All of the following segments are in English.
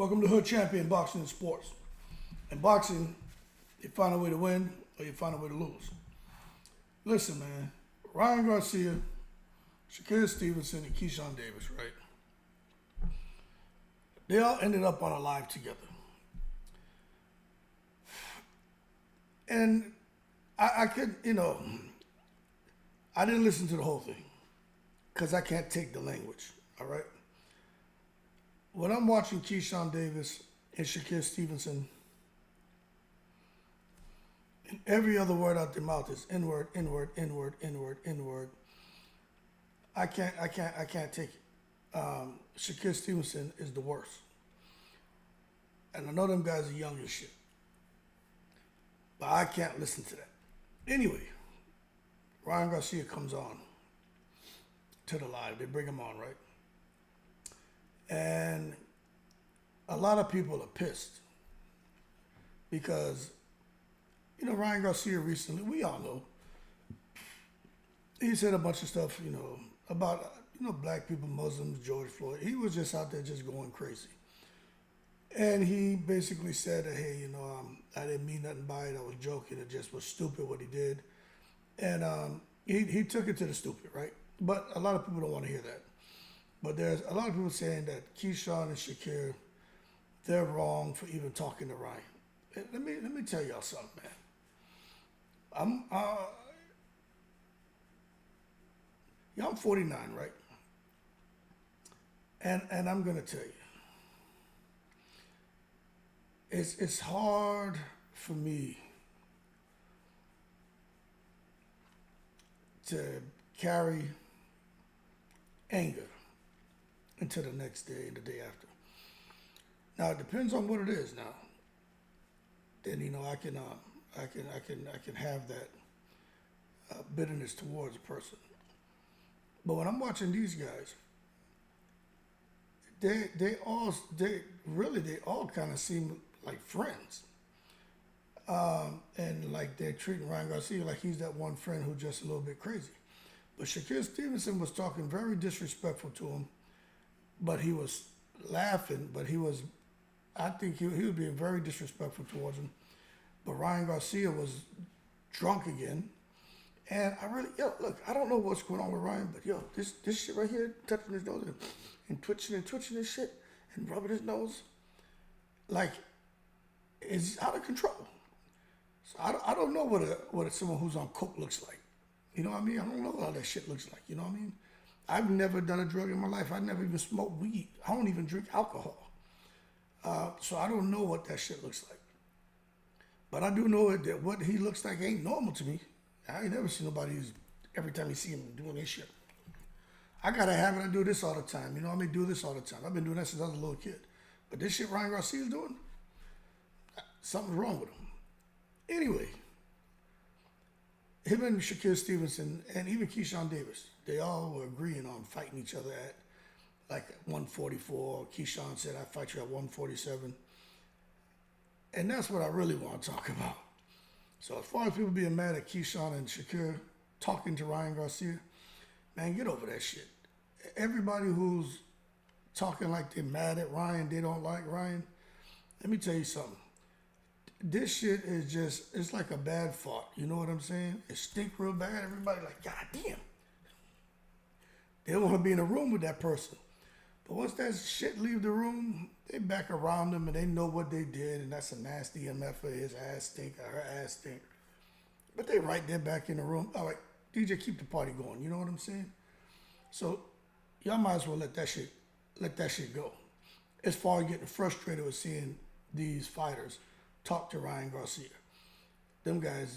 Welcome to Hood Champion Boxing and Sports. In boxing, you find a way to win or you find a way to lose. Listen, man, Ryan Garcia, Shakur Stevenson, and Keyshawn Davis, right? They all ended up on a live together. And I could, I didn't listen to the whole thing because I can't take the language, all right? When I'm watching Keyshawn Davis and Shakur Stevenson, and every other word out their mouth is N-word, N-word, N-word, N-word, N-word. I can't take it. Shakur Stevenson is the worst. And I know them guys are young as shit. But I can't listen to that. Anyway, Ryan Garcia comes on to the live. They bring him on, right? And a lot of people are pissed because, Ryan Garcia recently, we all know, he said a bunch of stuff, about, black people, Muslims, George Floyd. He was just out there just going crazy. And he basically said that, hey, I didn't mean nothing by it. I was joking. It just was stupid what he did. And he took it to the stupid, right? But a lot of people don't want to hear that. But there's a lot of people saying that Keyshawn and Shakur, they're wrong for even talking to Ryan. Let me tell y'all something, man. I'm 49, right? And I'm gonna tell you, it's hard for me to carry anger into the next day and the day after. Now it depends on what it is. Now, then I can have that bitterness towards a person. But when I'm watching these guys, they all kind of seem like friends, and like they're treating Ryan Garcia like he's that one friend who's just a little bit crazy. But Shakur Stevenson was talking very disrespectful to him. But he was laughing, I think he was being very disrespectful towards him. But Ryan Garcia was drunk again. And look, I don't know what's going on with Ryan, but this shit right here, touching his nose and twitching his shit and rubbing his nose, like, is out of control. So I don't know what someone who's on coke looks like. You know what I mean? I don't know how that shit looks like. You know what I mean? I've never done a drug in my life. I never even smoked weed. I don't even drink alcohol. So I don't know what that shit looks like. But I do know that what he looks like ain't normal to me. I ain't never seen nobody who's, every time you see him doing this shit. I got a habit, I do this all the time. Do this all the time. I've been doing that since I was a little kid. But this shit Ryan Garcia's doing, something's wrong with him. Anyway, him and Shakur Stevenson and even Keyshawn Davis, they all were agreeing on fighting each other at like 144. Keyshawn said, I fight you at 147. And that's what I really want to talk about. So as far as people being mad at Keyshawn and Shakur talking to Ryan Garcia, man, get over that shit. Everybody who's talking like they're mad at Ryan, they don't like Ryan, let me tell you something. This shit is it's like a bad fart. You know what I'm saying? It stink real bad. Everybody like, God damn. They don't want to be in a room with that person. But once that shit leave the room, they back around them and they know what they did, and that's a nasty MF, his ass stink or her ass stink. But they right there back in the room. All right, DJ, keep the party going. You know what I'm saying? So y'all might as well let that shit go. As far as getting frustrated with seeing these fighters talk to Ryan Garcia. Them guys,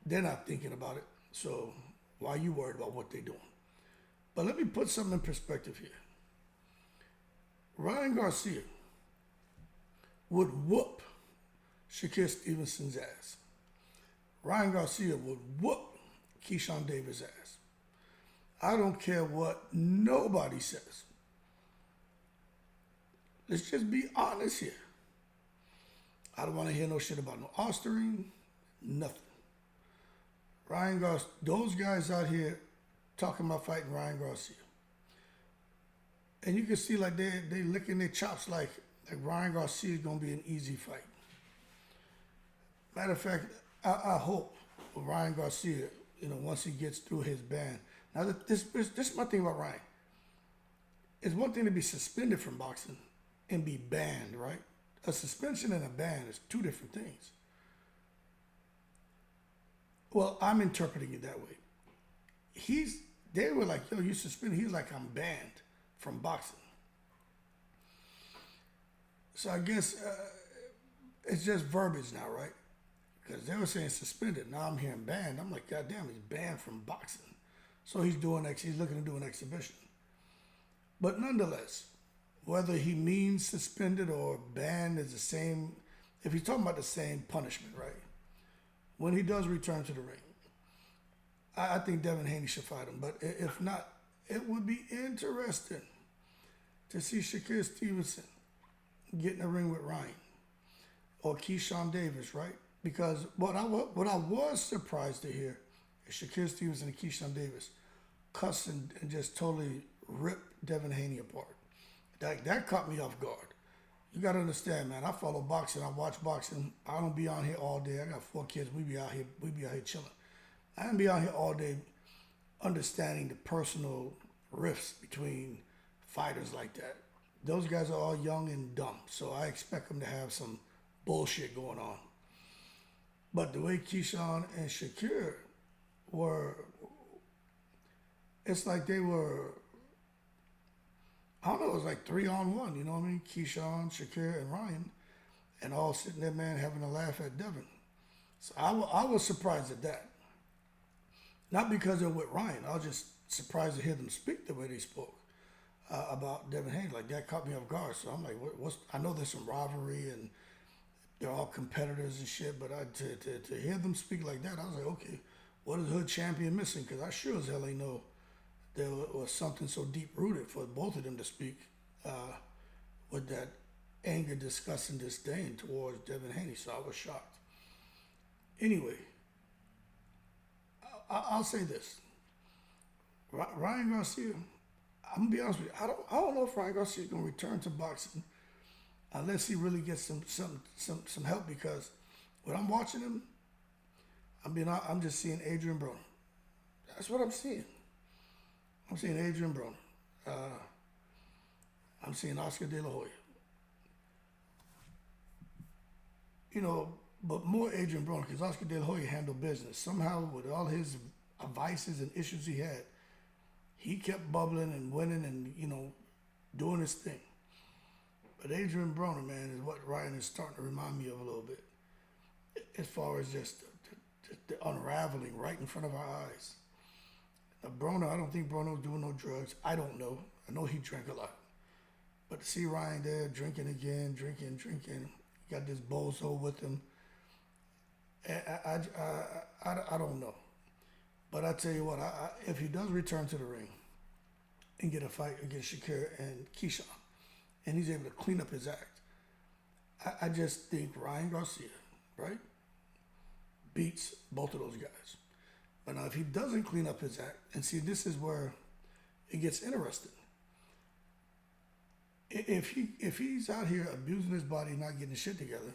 they're not thinking about it. So why are you worried about what they're doing? But let me put something in perspective here. Ryan Garcia would whoop Shakur Stevenson's ass. Ryan Garcia would whoop Keyshawn Davis' ass. I don't care what nobody says. Let's just be honest here. I don't want to hear no shit about no Osterine, nothing. Ryan Garcia, those guys out here talking about fighting Ryan Garcia. And you can see like they licking their chops like like Ryan Garcia is going to be an easy fight. Matter of fact, I hope Ryan Garcia, once he gets through his ban. Now, this is my thing about Ryan. It's one thing to be suspended from boxing and be banned, right? A suspension and a ban is two different things. Well, I'm interpreting it that way. They were like, yo, you suspended. He's like, I'm banned from boxing. So I guess it's just verbiage now, right? Because they were saying suspended. Now I'm hearing banned. I'm like, God damn, he's banned from boxing. So he's looking to do an exhibition. But nonetheless, whether he means suspended or banned is the same, if he's talking about the same punishment, right? When he does return to the ring, I think Devin Haney should fight him. But if not, it would be interesting to see Shakur Stevenson get in the ring with Ryan or Keyshawn Davis, right? Because what I was surprised to hear is Shakur Stevenson and Keyshawn Davis cuss and just totally rip Devin Haney apart. That caught me off guard. You got to understand, man. I follow boxing. I watch boxing. I don't be on here all day. I got 4 kids. We be out here chilling. I don't be out here all day understanding the personal rifts between fighters like that. Those guys are all young and dumb, so I expect them to have some bullshit going on. But the way Keyshawn and Shakur were, it's like they were, I don't know, it was like 3-on-1, you know what I mean? Keyshawn, Shakur, and Ryan, and all sitting there, man, having a laugh at Devin. So I was surprised at that. Not because they're with Ryan, I was just surprised to hear them speak the way they spoke about Devin Haney. Like, that caught me off guard. So I'm like, I know there's some rivalry and they're all competitors and shit, but to hear them speak like that, I was like, okay, what is Hood Champion missing? Because I sure as hell ain't know there was something so deep-rooted for both of them to speak with that anger, disgust, and disdain towards Devin Haney. So I was shocked. Anyway, I'll say this. Ryan Garcia, I'm going to be honest with you, I don't know if Ryan Garcia is going to return to boxing unless he really gets some help, because when I'm watching him, I'm just seeing Adrian Broner. That's what I'm seeing. I'm seeing Adrian Broner. I'm seeing Oscar De La Hoya. But more Adrian Broner, because Oscar De La Hoya handled business. Somehow, with all his vices and issues he had, he kept bubbling and winning and, doing his thing. But Adrian Broner, man, is what Ryan is starting to remind me of a little bit, as far as just the unraveling right in front of our eyes. Now, Broner, I don't think Broner was doing no drugs. I don't know. I know he drank a lot. But to see Ryan there drinking again, drinking, got this bozo with him, I don't know. But I tell you what, if he does return to the ring and get a fight against Shakur and Keyshawn, and he's able to clean up his act, I just think Ryan Garcia, right, beats both of those guys. But now if he doesn't clean up his act, and see, this is where it gets interesting. If he's out here abusing his body, not getting his shit together,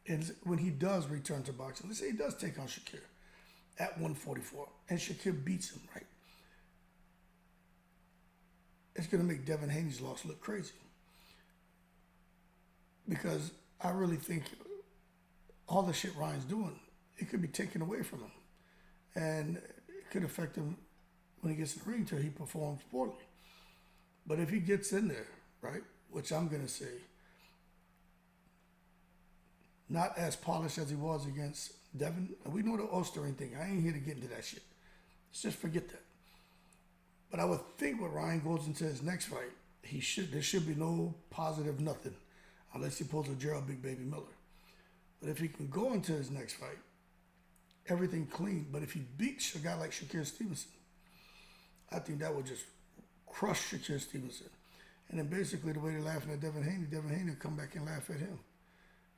and when he does return to boxing, let's say he does take on Shakur at 144, and Shakur beats him, right? It's going to make Devin Haney's loss look crazy. Because I really think all the shit Ryan's doing, it could be taken away from him. And it could affect him when he gets in the ring till he performs poorly. But if he gets in there, right, which I'm going to say, not as polished as he was against Devin, and we know the Ostering thing. I ain't here to get into that shit. Let's just forget that. But I would think when Ryan goes into his next fight, there should be no positive nothing, unless he pulls a Gerald Big Baby Miller. But if he can go into his next fight, everything clean. But if he beats a guy like Shakur Stevenson, I think that would just crush Shakur Stevenson. And then basically the way they're laughing at Devin Haney will come back and laugh at him.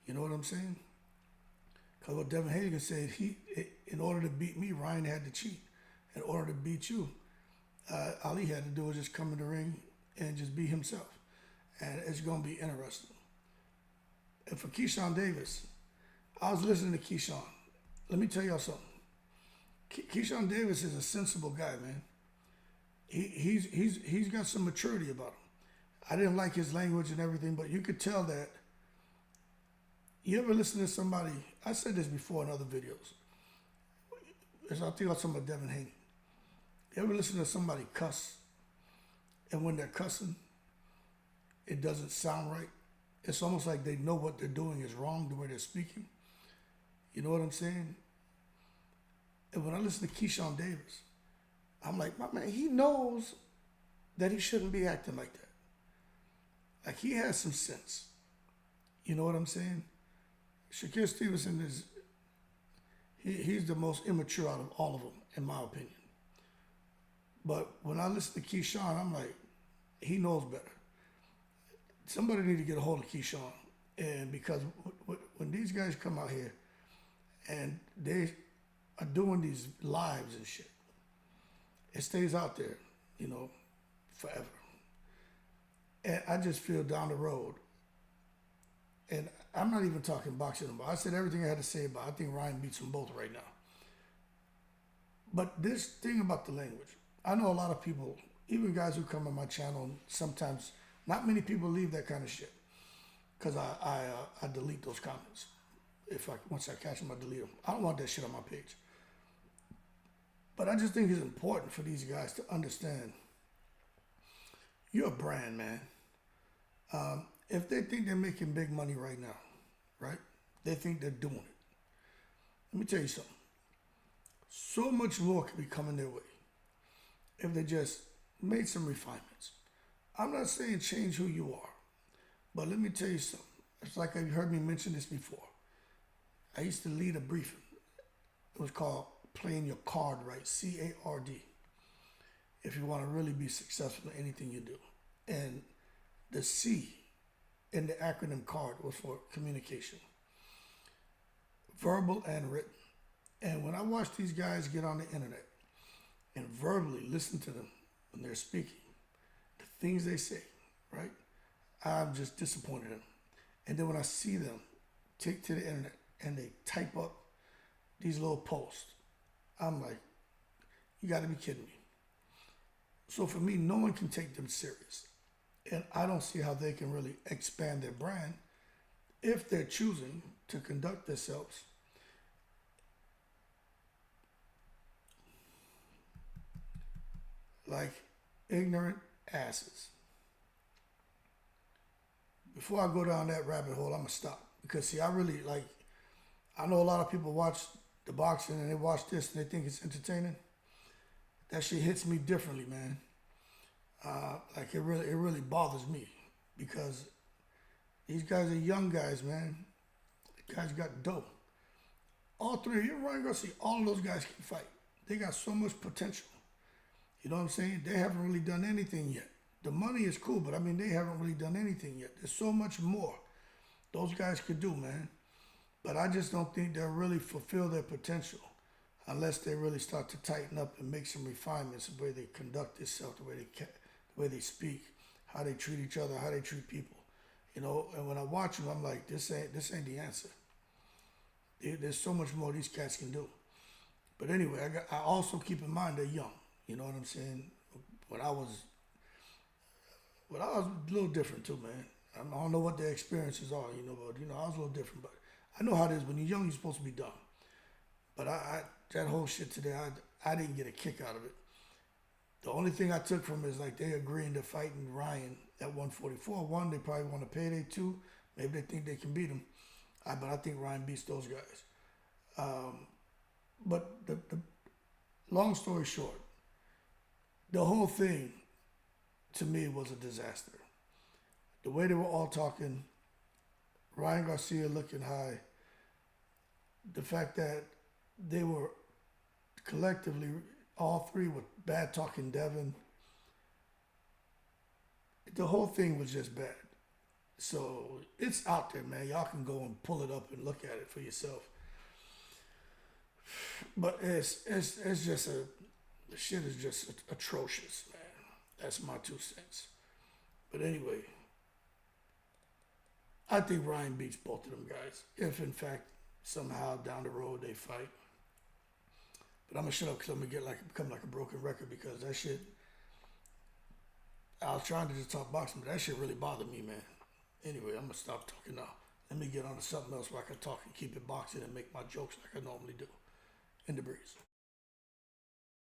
You know what I'm saying? Because what Devin Haney said, in order to beat me, Ryan had to cheat. In order to beat you, all he had to do was just come in the ring and just be himself. And it's going to be interesting. And for Keyshawn Davis, I was listening to Keyshawn. Let me tell y'all something. Keyshawn Davis is a sensible guy, man. He's got some maturity about him. I didn't like his language and everything, but you could tell that. You ever listen to somebody? I said this before in other videos. I think I was talking about Devin Haney. You ever listen to somebody cuss, and when they're cussing, it doesn't sound right? It's almost like they know what they're doing is wrong the way they're speaking. You know what I'm saying? And when I listen to Keyshawn Davis, I'm like, my man, he knows that he shouldn't be acting like that. Like, he has some sense. You know what I'm saying? Shakur Stevenson he's the most immature out of all of them, in my opinion. But when I listen to Keyshawn, I'm like, he knows better. Somebody need to get a hold of Keyshawn. And because when these guys come out here and they are doing these lives and shit, it stays out there, you know, forever. And I just feel down the road, and I'm not even talking boxing anymore. I said everything I had to say about it. I think Ryan beats them both right now. But this thing about the language, I know a lot of people, even guys who come on my channel, sometimes not many people leave that kind of shit, because I delete those comments. Once I catch them, I delete them. I don't want that shit on my page. But I just think it's important for these guys to understand you're a brand, man. If they think they're making big money right now, right? They think they're doing it. Let me tell you something. So much more could be coming their way if they just made some refinements. I'm not saying change who you are, but let me tell you something. It's like you've heard me mention this before. I used to lead a briefing. It was called Playing Your Card Right, C-A-R-D. If you want to really be successful in anything you do. And the C in the acronym CARD was for communication. Verbal and written. And when I watch these guys get on the internet and verbally listen to them when they're speaking, the things they say, right? I'm just disappointed in them. And then when I see them take to the internet and they type up these little posts, I'm like, you got to be kidding me. So for me, no one can take them serious. And I don't see how they can really expand their brand if they're choosing to conduct themselves like ignorant asses. Before I go down that rabbit hole, I'm going to stop. Because, see, I know a lot of people watch the boxing and they watch this and they think it's entertaining. That shit hits me differently, man. It really bothers me because these guys are young guys, man. The guys got dope. All three of you, Ryan Garcia, all of those guys can fight. They got so much potential. You know what I'm saying? They haven't really done anything yet. The money is cool, but I mean, they haven't really done anything yet. There's so much more those guys could do, man. But I just don't think they'll really fulfill their potential unless they really start to tighten up and make some refinements the way they conduct themselves, the way they speak, how they treat each other, how they treat people. You know, and when I watch them, I'm like, this ain't the answer. There's so much more these cats can do. But anyway, I also keep in mind they're young. You know what I'm saying? When I was a little different too, man. I don't know what their experiences are, you know, but I was a little different. But I know how it is. When you're young, you're supposed to be dumb. But that whole shit today, I didn't get a kick out of it. The only thing I took from it is like they agreeing to fighting Ryan at 144. One, they probably want to payday. Two, maybe they think they can beat him. But I think Ryan beats those guys. But the long story short, the whole thing to me was a disaster. The way they were all talking, Ryan Garcia looking high, the fact that they were collectively, all three were bad talking Devin. The whole thing was just bad. So it's out there, man. Y'all can go and pull it up and look at it for yourself. But it's just the shit is just atrocious, man. That's my 2 cents. But anyway, I think Ryan beats both of them guys. If in fact somehow down the road they fight. But I'm gonna shut up because I'm gonna become like a broken record because that shit. I was trying to just talk boxing, but that shit really bothered me, man. Anyway, I'm gonna stop talking now. Let me get on to something else where I can talk and keep it boxing and make my jokes like I normally do. In the breeze.